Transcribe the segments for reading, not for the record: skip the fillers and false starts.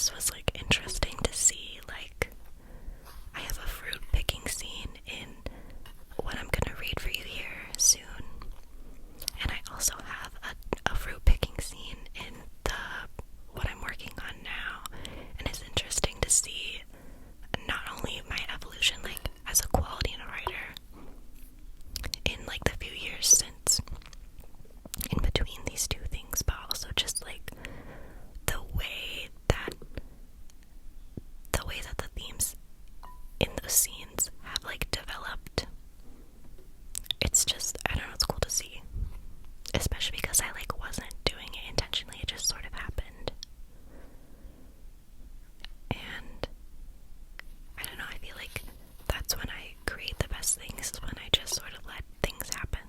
this was like interesting to see. Like, I have a fruit picking scene in what I'm gonna read for you here soon, and I also have a fruit picking scene in what I'm working on now, and it's interesting to see not only my evolution like as a quality writer in like the few years since in between these two things, but also just like the way that the themes in those scenes have like developed. It's just, I don't know, it's cool to see, especially because I like wasn't doing it intentionally, it just sort of happened. And I don't know, I feel like that's when I create the best things, is when I just sort of let things happen.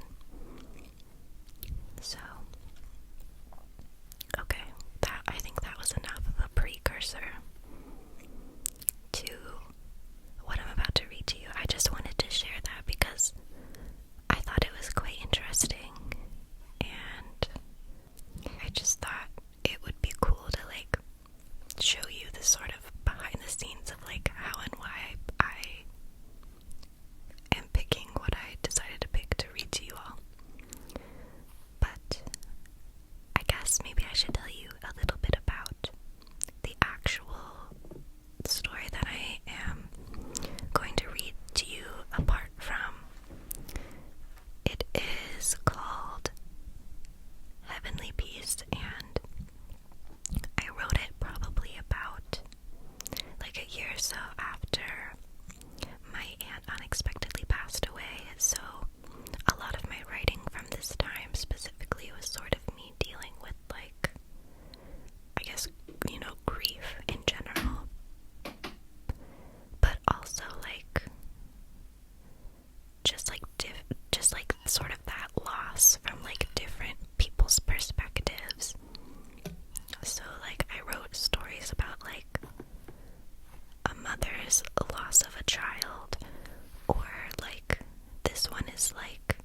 So, okay, I think that was enough of a precursor to what I'm about to read to you. I just wanted to share that because I thought it was quite interesting, and I just thought it would be cool to like show you this sort of behind the scenes of like how and why I am picking what I decided to pick to read to you all. But I guess maybe I should tell you a little bit about the actual story that I am going to read to you apart from. It is called Heavenly Peace, and I wrote it probably about like a year or so after my aunt unexpectedly passed away. So a lot of my writing from this time specifically was sort of me dealing with like, I guess, you know, grief in general, but also like just like sort of that loss from like different people's perspectives. So like I wrote stories about like a mother's loss of a child, or like this one is like,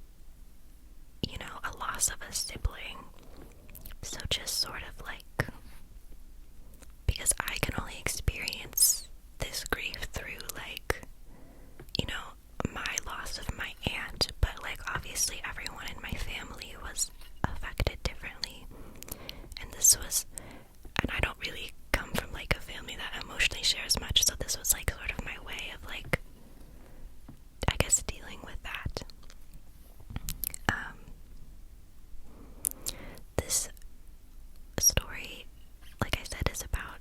you know, a loss of a sibling. So just sort of like, because I can only experience this grief through like, you know, my loss of my aunt, but like obviously everyone in my family was affected differently. And this was, and I don't really come from like a family that emotionally shares much, so this was like sort of my way of like, I guess, dealing with that. This story, like I said, is about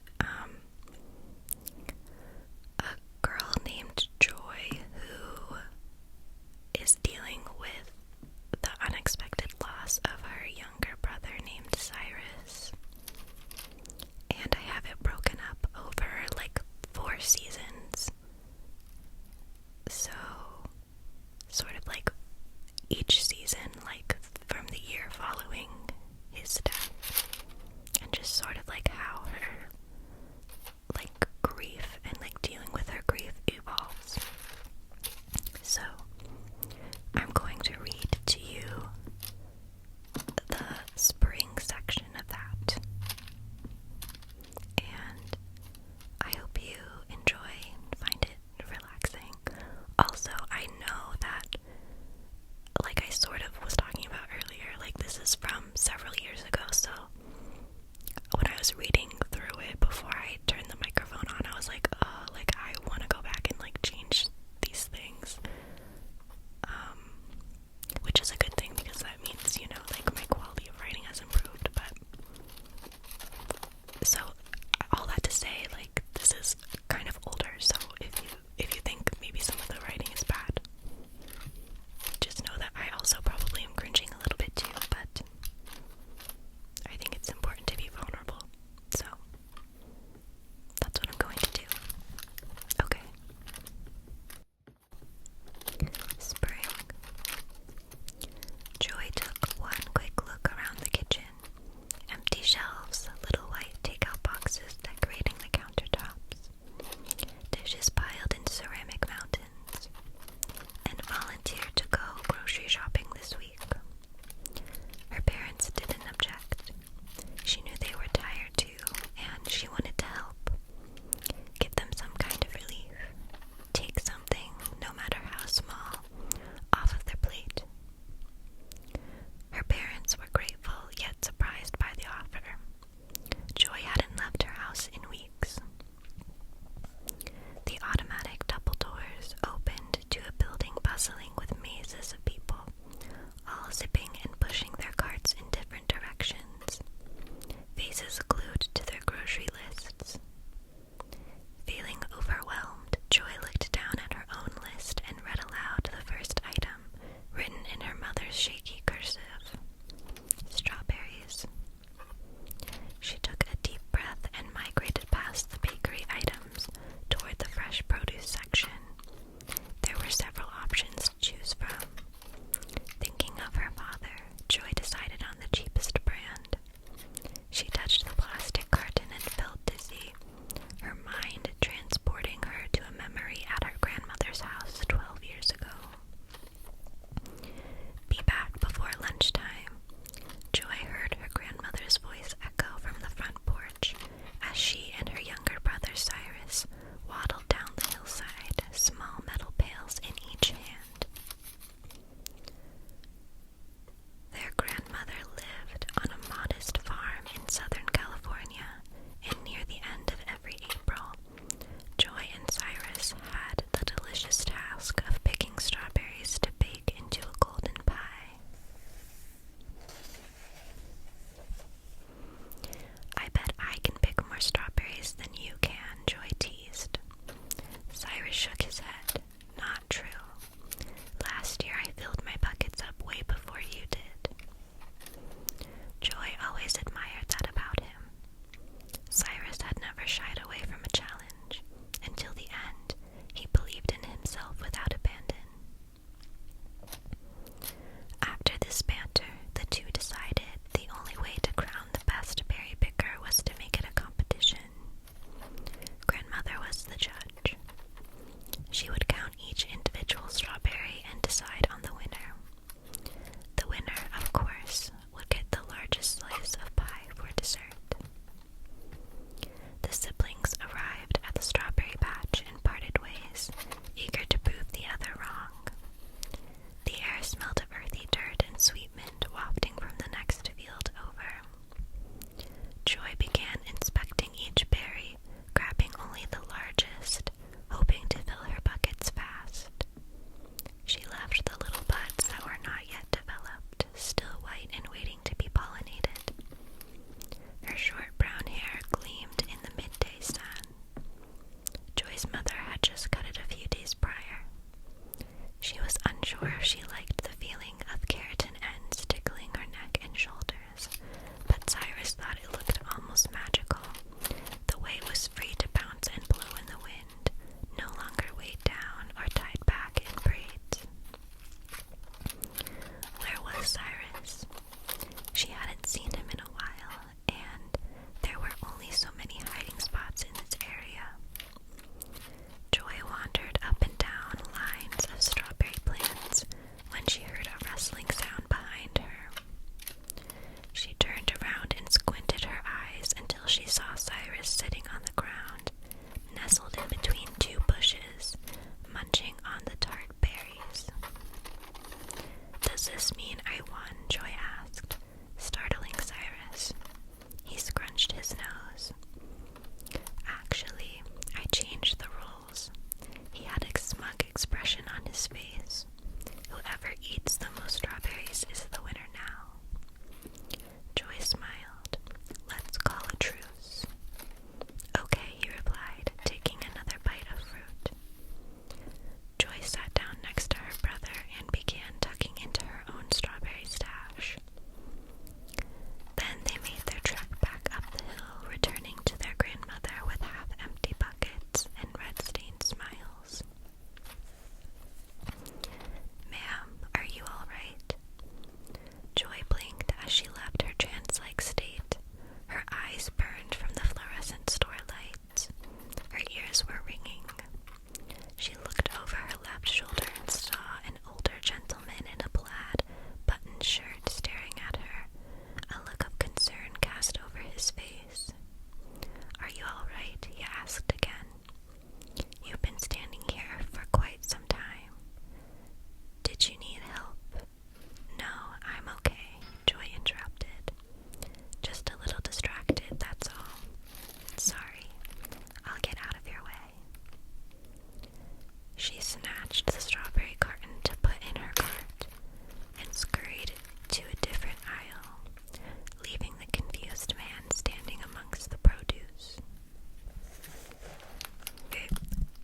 a girl named Joy who is dealing with the unexpected loss of her younger brother named Cyrus. And I have it broken up over like 4 seasons. So, sort of like each season, like from the year following his death, and just sort of like how her like grief and like dealing with her grief evolves. So I'm going to read to you the spring section of that, and I hope you enjoy and find it relaxing. Also, I know that, like I sort of was talking about earlier, like this is from several years ago, so when I was reading she saw Cyrus sitting on the ground, nestled in between two bushes, munching on the tart berries. "Does this mean I won?" Joy asked, startling Cyrus. He scrunched his nose. "Actually, I changed the rules." He had a smug expression on his face. "Whoever eats the most strawberries is the winner now." Joy smiled. "Let's call a truce." "Okay," he replied, taking another bite of fruit. Joy sat down next to her brother and began tucking into her own strawberry stash. Then they made their trek back up the hill, returning to their grandmother with half-empty buckets and red-stained smiles. "Ma'am, are you all right?" Joy blinked as she left her trance-like state. Her eyes burned from the fluorescent store lights. Her ears were ringing. She looked over her left shoulder and saw an older gentleman in a plaid buttoned shirt staring at her, a look of concern cast over his face. "Are you all right?" he asked again. "You've been standing here for quite some time. Did you need help?" "No, I'm okay," Joy interrupted. "Just a little distracted, that's all. Sorry. I'll get out of your way." She snatched the strawberry carton to put in her cart and scurried to a different aisle, leaving the confused man standing amongst the produce.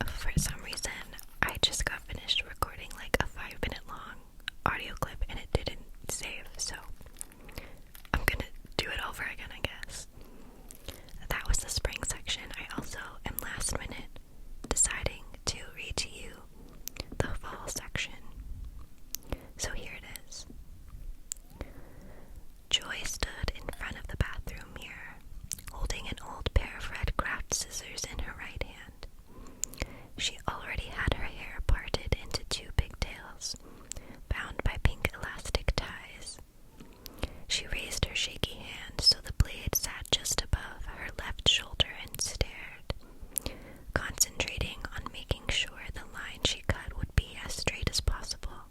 For some reason, I just got finished recording like a 5-minute long audio clip and it didn't save, so I'm gonna do it over again, I guess. That was the spring section. I also am last minute deciding to read to you the fall section. So here it is. Joy stood in front of the bathroom mirror, holding an old pair of red craft scissors in her right hand. She already had her hair parted into two pigtails, bound by pink elastic ties. She raised her shaky hand so the blade sat just above her left shoulder and stared, concentrating on making sure the line she cut would be as straight as possible.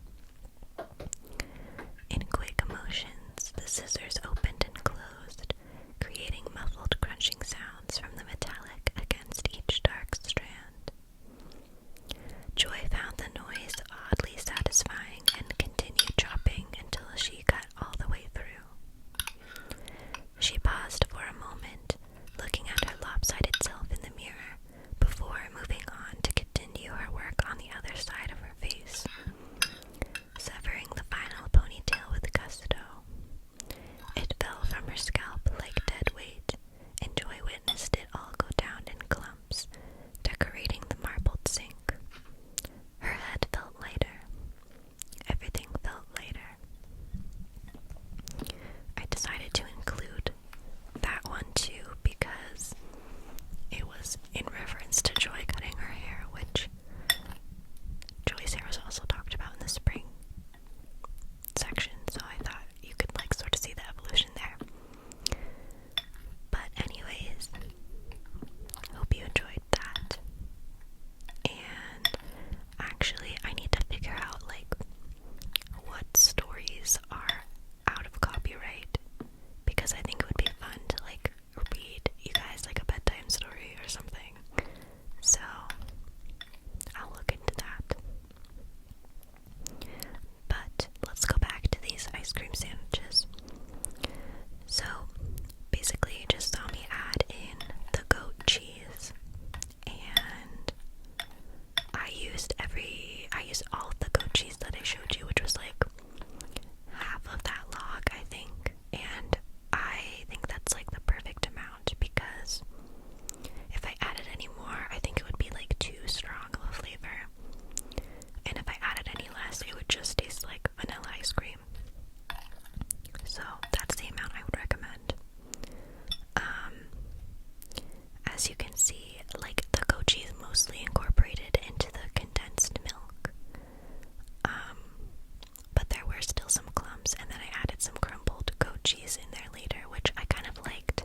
In quick motions, the scissors opened and closed, creating muffled crunching sounds from the metallic against each dark strand. Joy found the noise oddly satisfying and continued chopping until she cut all the way through. She paused for a moment, looking at her lopsided self in the mirror, before moving on to continue her work on the other side of her face, severing the final ponytail with gusto. It fell from her scalp like dead weight, and Joy witnessed it all go down in clumps, decorating the marbled sink. Her head felt lighter. Everything felt lighter. I decided to include that one too because it was in reference to Joy cutting her hair, which Joy's hair was also talked about in the spring section, so I thought you could like sort of see the evolution there. But anyways, hope you enjoyed that. And actually I need to figure out like what stories are out of copyright, because I think it would be fun to like read you guys like a bedtime story or something. So I'll look into that. But let's go back to these ice cream sandwiches. So basically you just saw me add in the goat cheese, and I used all of the goat cheese that I showed you, which was like half of that log, I think, and I think that's like the perfect amount, because if I added any more, I think it would be like too strong of a flavor, and if I added any less, it would just taste like vanilla ice cream. So that's the amount I would recommend. As you can see, like the goat cheese mostly incorporated into the condensed milk, but there were still some clumps, and then I added some crumbled goat cheese in there later, which I kind of liked.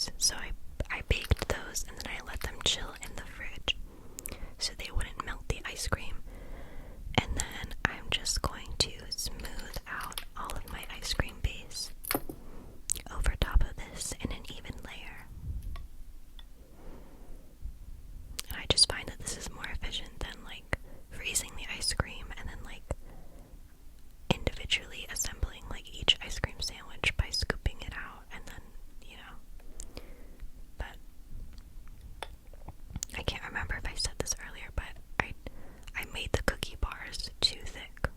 cookies. So I baked those and then I let them chill in the fridge so they wouldn't melt the ice cream. And then I'm just going to smooth out all of my ice cream base over top of this in an even layer. And I just find that this is more efficient than like freezing the ice cream and then like individually assembling like each ice cream sandwich by scooping it out and then, you know. But I can't remember if I said this earlier, but I made the cookie bars too thick.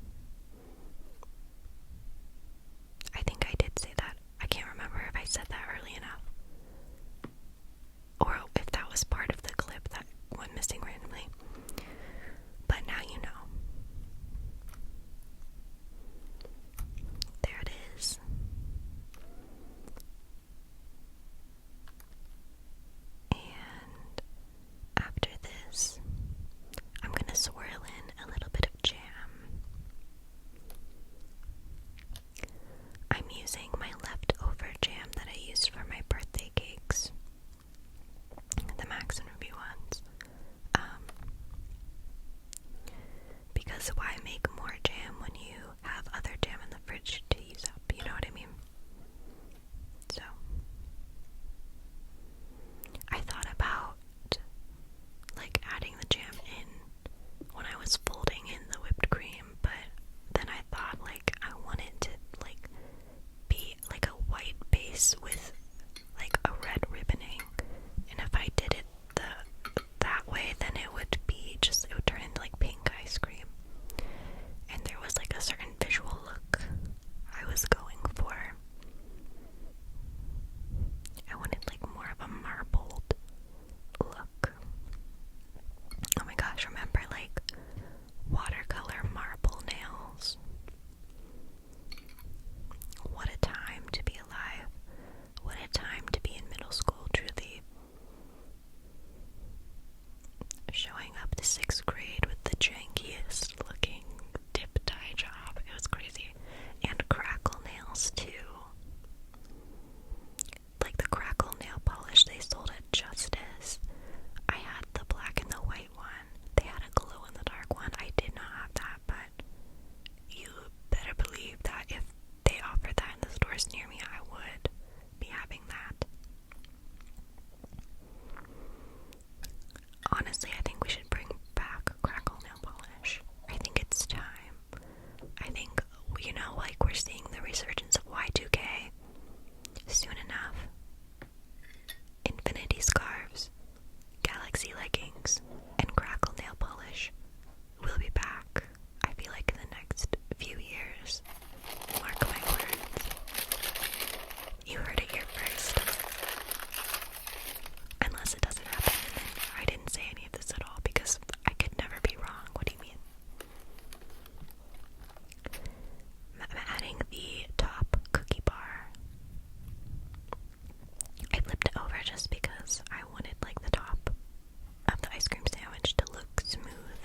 I think I did say that. I can't remember if I said that early enough. Or if that was part of the clip that went missing randomly. But now you know. There it is. And after this, I'm gonna swirl in a little bit of jam. I'm using my leftover jam that I used for my birthday cakes, the Max and Ruby ones, because why make more jam when you have other jam in the fridge to use up, you know what I mean? So, I thought about like adding the jam in when I was folding in the whipped cream, but then I thought like I wanted to like be like a white base with like a red ribboning, and if I did it that way, then it would turn into like pink ice cream, and there was like a certain visual look I was going for. I wanted like more of a marbled look. Oh my gosh, remember like watercolor marble nails? What a time to be alive. What a time to be in middle school, truly. Showing up to 6th grade with the jankiest looking dip dye job. It was crazy. And crackle nails too. Like the crackle nail polish they sold at Justice. I had the black and the white one. They had a glow in the dark one. I did not have that, but you better believe that if they offered that in the stores near me, I would be having that. Honestly, I think we should bring back crackle nail polish. I think it's time. I think, you know, like we're seeing the resurgence of Y2K. Soon enough, infinity scarves, galaxy leggings, and crackle nail polish will be back. I feel like in the next few years. Mark my words. You heard it here first. Unless it doesn't happen, and then I didn't say any of this at all because I could never be wrong. What do you mean? I'm adding the top cookie bar. I flipped it over just because I wanted like the top of the ice cream sandwich to look smooth.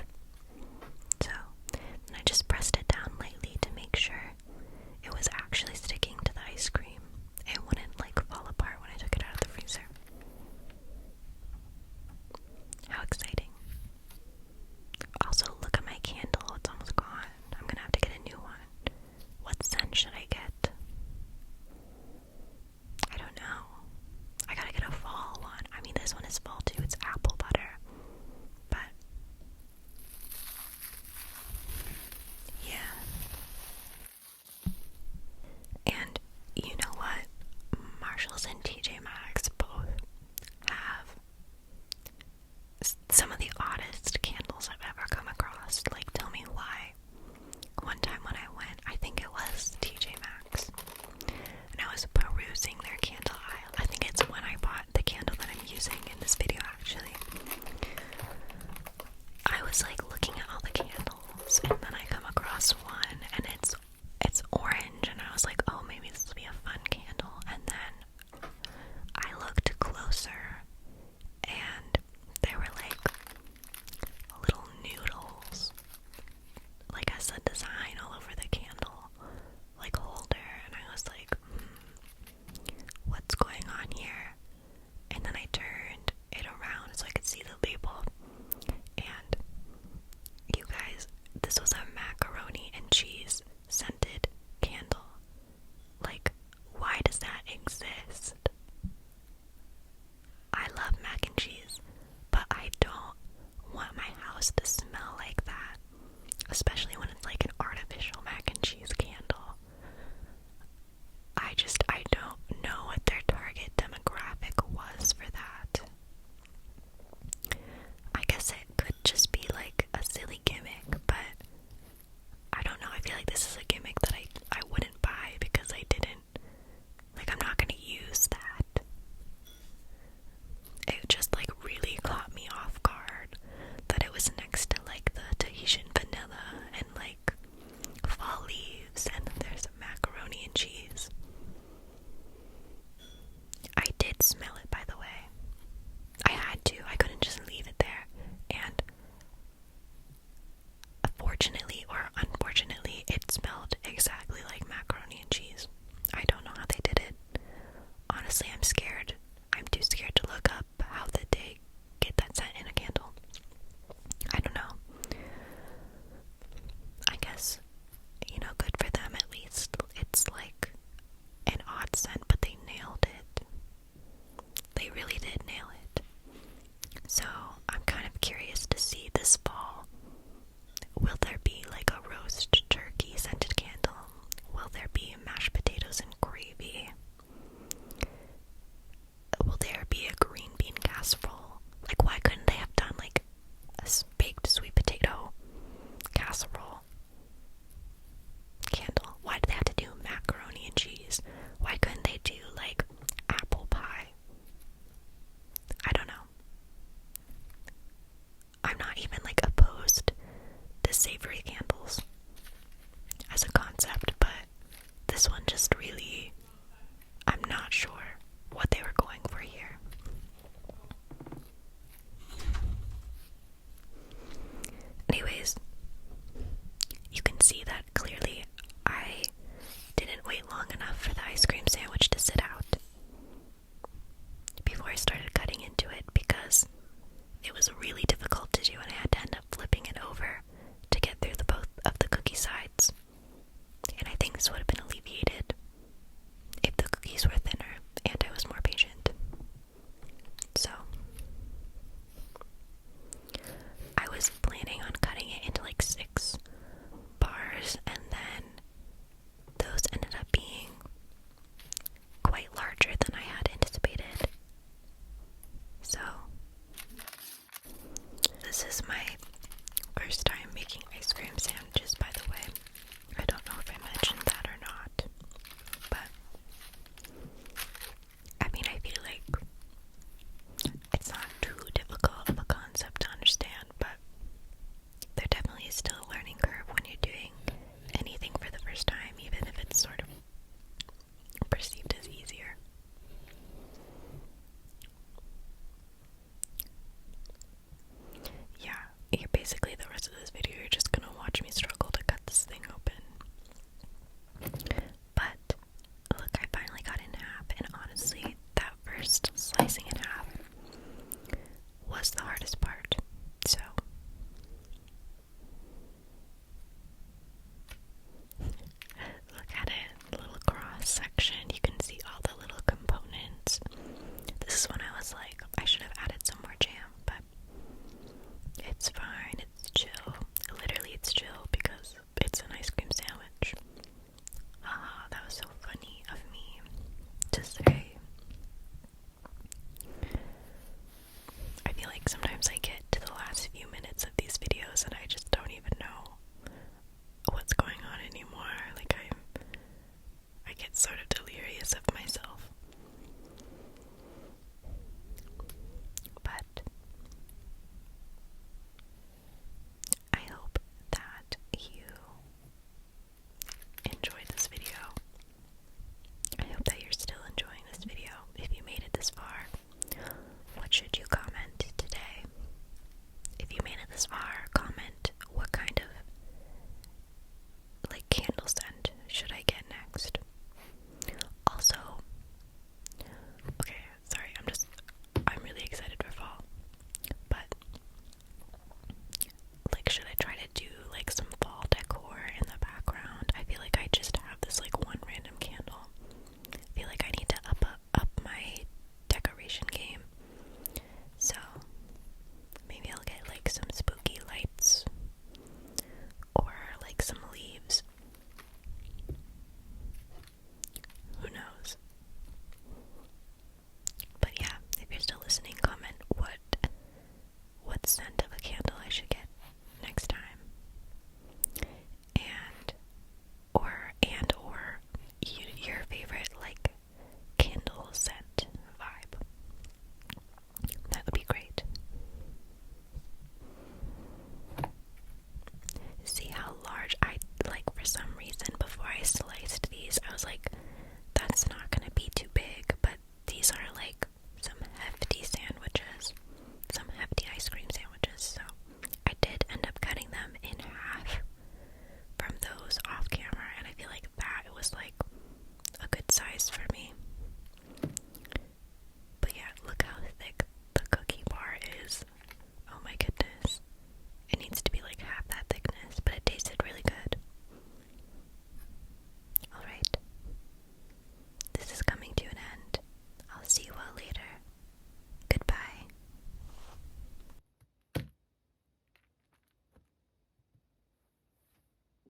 So, then I just pressed it down lightly to make sure it was actually sticking to the ice cream. It wouldn't like fall apart when I took it out of the freezer. How exciting. Also, look at my candle. It's almost gone. I'm gonna have to get a new one. What scent should I get? I don't know. I gotta get a fall one. I mean, this one is fall too. It's apple butter. But yeah. And you know what? Marshalls and TJ Maxx both have some of the oddest candles I've ever come across. Like, tell me why. One time when I went, I think it was TJ Maxx, and I was perusing their candle aisle. I think it's when I bought the candle that I'm using in this video, actually. I was like looking at all the candles, and then I come across one, and it's orange, and I was like, oh, maybe this will be a fun candle. And then I look it just like really caught me off guard that it was next to like the Tahitian vanilla and like fall leaves, and then there's macaroni and cheese. I did smell it, by the way. I had to. I couldn't just leave it there. And fortunately or unfortunately, it smelled exactly like macaroni and cheese. I don't know how they did it. Honestly, I'm scared. I'm too scared to look up how did they get that scent in a candle. I don't know. I guess, good for them at least. It's like an odd scent, but they nailed it. They really did nail it. So I'm kind of curious to see this fall. Will there be like a roast turkey scented candle? Will there be mashed potatoes and gravy? Will there be a green bean casserole? Like, why couldn't they have done like a baked sweet potato casserole candle? Why did they have to do macaroni and cheese? Why couldn't they do like apple pie? I don't know. I'm not even like opposed to savory candles as a concept, but this one just really, I'm not sure what they were going for here. Anyways, you can see that clearly I didn't wait long enough for the ice cream sandwich to sit out before I started cutting into it, because it was really difficult to do and I had to end up flipping it over to get through the both of the cookie sides. And I think this would have been alleviated if the cookies were thinner and I was more patient. So I was planning on cutting it into like 6 bars, and then those ended up being quite larger than I had anticipated. So this is my first time making ice cream sandwiches, by the way. I don't know if I mentioned that or not, but I mean, I feel like it's not too difficult of a concept to understand, but there definitely is still a learning curve when you're doing anything for the first time, even if it's sort of perceived as easier. Yeah, basically the rest of this video you're just gonna watch me struggle to cut this thing open. But look, I finally got it in half, and honestly, that first slicing